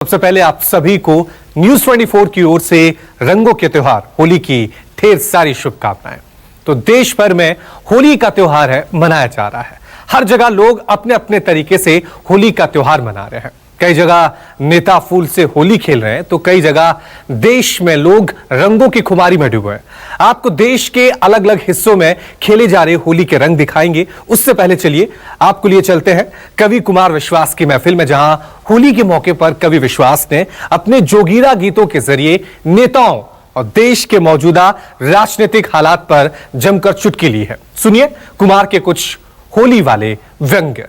सबसे पहले आप सभी को न्यूज 24 की ओर से रंगों के त्योहार होली की ढेर सारी शुभकामनाएं। तो देश भर में होली का त्योहार है मनाया जा रहा है। हर जगह लोग अपने अपने तरीके से होली का त्योहार मना रहे हैं। कई जगह नेता फूल से होली खेल रहे हैं तो कई जगह देश में लोग रंगों की खुमारी में डूबे हैं। आपको देश के अलग अलग हिस्सों में खेले जा रहे होली के रंग दिखाएंगे। उससे पहले चलिए आपको लिए चलते हैं कवि कुमार विश्वास की महफिल में, जहां होली के मौके पर कवि विश्वास ने अपने जोगीरा गीतों के जरिए नेताओं और देश के मौजूदा राजनीतिक हालात पर जमकर चुटकी ली है। सुनिए कुमार के कुछ होली वाले व्यंग्य।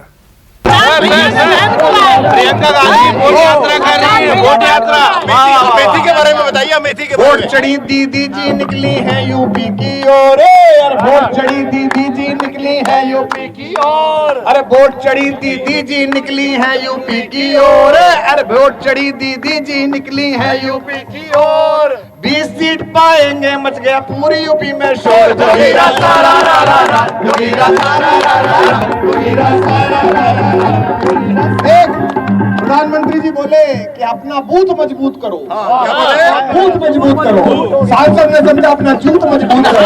प्रियंका गांधी वोट यात्रा कर रही है। वोट यात्रा मेथी के बारे में बताइए। मेथी के वोट चढ़ी दीदी जी निकली है यूपी की ओर। वोट चढ़ी दीदी जी निकली है यूपी की ओर। अरे वोट चढ़ी दीदी जी निकली है यूपी की ओर। अरे वोट चढ़ी दीदी जी निकली है यूपी की ओर। 20 सीट पाएंगे, मच गया पूरी यूपी में शोर। जोगीरा सारा रा रा रा, जोगीरा सारा रा रा रा, जोगीरा सारा रा रा रा। एक प्रधानमंत्री जी बोले कि अपना बूथ मजबूत करो। क्या बोले? बूथ मजबूत करो। सांसद ने समझा अपना जूथ मजबूत करो।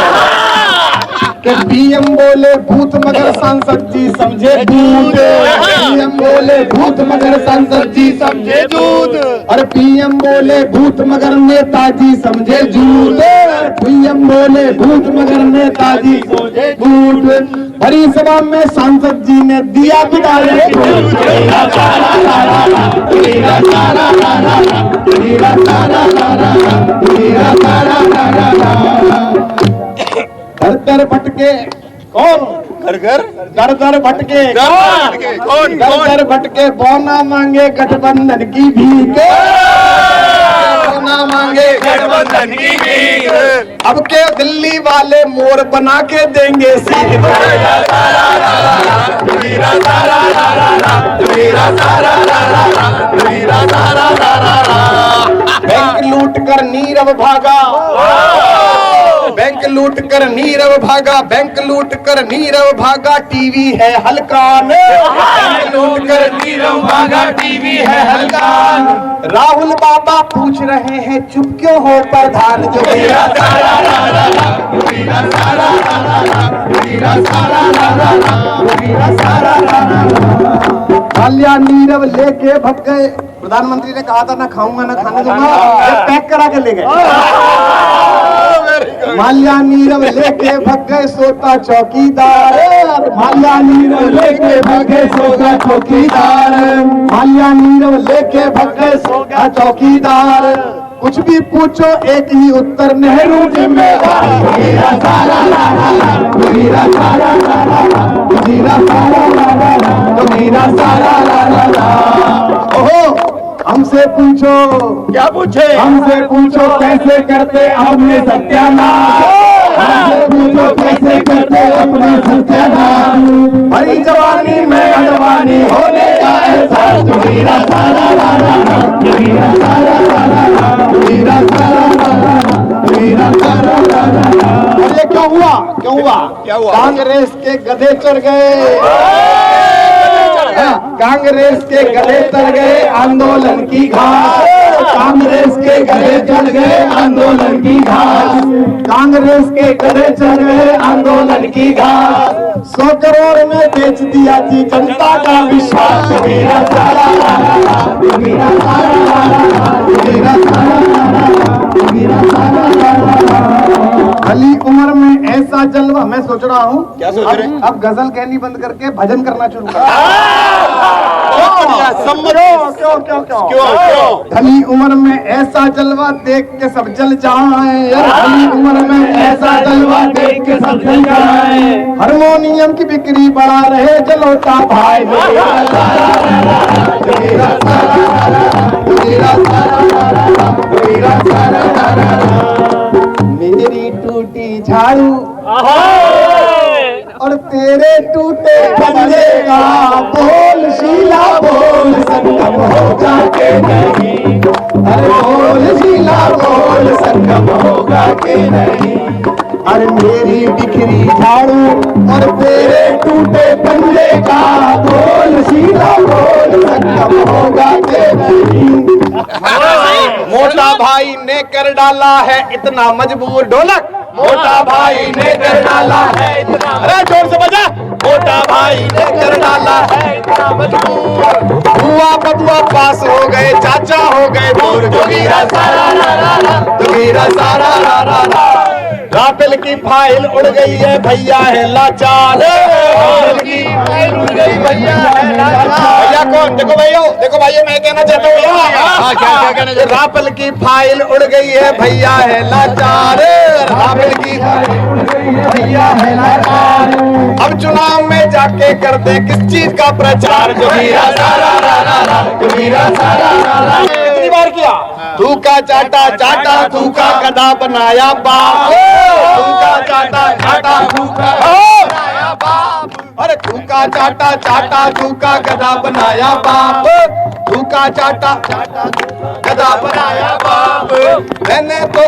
कि पीएम बोले भूत मगर सांसद जी समझे दूध। पीएम बोले भूत मगर सांसद जी समझे दूध। अरे पीएम बोले भूत मगर नेताजी समझे झूठ। पीएम बोले भूत मगर नेताजी समझे झूठ। भरी सभा में सांसद जी ने दिया बिगाड़े। घर भटके कौन? घर घर दर दर भटके कौन? दर दर भटके बौना मांगे गठबंधन की भीख। बौना मांगे गठबंधन की भीख। अब के दिल्ली वाले मोर बना के देंगे सीख। बैंक लूट कर नीरव भागा। बैंक लूट कर नीरव भागा। बैंक लूट कर नीरव भागा। टीवी है हलकान। बैंक लूट कर नीरव भागा। टीवी है हलकान। राहुल बाबा पूछ रहे हैं चुप क्यों हो प्रधान। जोगीरा सारा रा रा रा, जोगीरा सारा रा रा रा, जोगीरा सारा रा रा रा, जोगीरा सारा रा रा रा। माल्या नीरव लेके भग गए। प्रधानमंत्री ने कहा था ना खाऊंगा ना खाने दूंगा, ये पैक करा के ले गए। माल्या नीरव लेके भग गए सोता चौकीदार। माल्या नीरव लेके भग गए सोता चौकीदार। माल्या नीरव लेके भग गए सोता चौकीदार। कुछ भी पूछो एक ही उत्तर, नेहरू जिम्मेदार। जोगीरा सारा रा रा रा, जोगीरा सारा रा रा रा, जोगीरा सारा रा रा रा, जोगीरा सारा रा रा रा। ओहो हमसे पूछो। क्या पूछे? हमसे पूछो कैसे करते अपने सत्यानाश। हमसे पूछो कैसे करते अपने सत्यानाश। भरी जवानी में अडवाणी होने का एहसास। जोगीरा सारा रा रा रा, जोगीरा सारा रा रा रा, जोगीरा सारा रा रा रा, जोगीरा सारा रा रा रा। और ये क्यों हुआ? क्यों हुआ? क्या हुआ? कांग्रेस के गधे चढ़ गए। कांग्रेस के गधे चढ़ गए आंदोलन की घास। कांग्रेस के गधे चढ़ गए आंदोलन की घास। कांग्रेस के गधे चढ़ गए आंदोलन की घास। 100 करोड़ में बेच दिया जी जनता का विश्वास। जोगीरा सारा रा रा रा, जोगीरा सारा रा रा रा, जोगीरा सारा रा रा रा, जोगीरा सारा रा रा रा। भली उम्र में ऐसा जलवा। मैं सोच रहा हूँ क्या सोच रहे हैं? अब गजल कहनी बंद करके भजन करना शुरू कर। क्यों क्यों क्यों क्यों? भली उम्र में ऐसा जलवा देख के सब जल जाएं। भली उम्र में ऐसा जलवा देख के सब जल जाएं। हारमोनियम की बिक्री बढ़ा रहे जलोटा भाई। जोगीरा सारा रा रा रा, जोगीरा सारा रा रा रा, जोगीरा सारा रा रा रा, जोगीरा सारा रा रा रा। मेरी टूटी झाड़ू और तेरे टूटे पंजे का बोल शीला बोल संगम होगा के नहीं। अरे बोल शीला बोल संगम होगा के नहीं। अरे मेरी बिखरी झाड़ू और तेरे टूटे पंजे दूल्हे का बोल सीधा बोल संगम होगा के नहीं। मोटा भाई ने कर डाला है इतना मजबूर ढोलक, मोटा भाई ने कर डाला है इतना, अरे जोर से बजा, मोटा भाई ने कर डाला है इतना मजबूर। बुआ बबुआ पास हो गए, चाचा हो गए दूर, जोगीरा सारा रा रा रा, जोगीरा सारा रा रा रा। राफेल की फाइल उड़ गई है, भैया है लाचार, राफेल की फाइल उड़ गई, भैया है लाचार। भैया कौन? देखो भाइयों मैं कहना चाहता हूँ, क्या कहना चाहते? राफेल की फाइल उड़ गई है, भैया है लाचार, राफेल की फाइल उड़ गई है, भैया है लाचार। अब चुनाव में जाके कर दे किस चीज का प्रचार, जोगीरा सारा रा रा रा, जोगीरा सारा रा रा। कितनी बार किया? थूका चाटा चाटा थूका गधा बनाया बाप, थूका चाटा चाटा थूका बनाया बाप, अरे थूका चाटा चाटा थूका गधा बनाया बाप, थूका चाटा चाटा गधा बनाया बाप। मैंने तो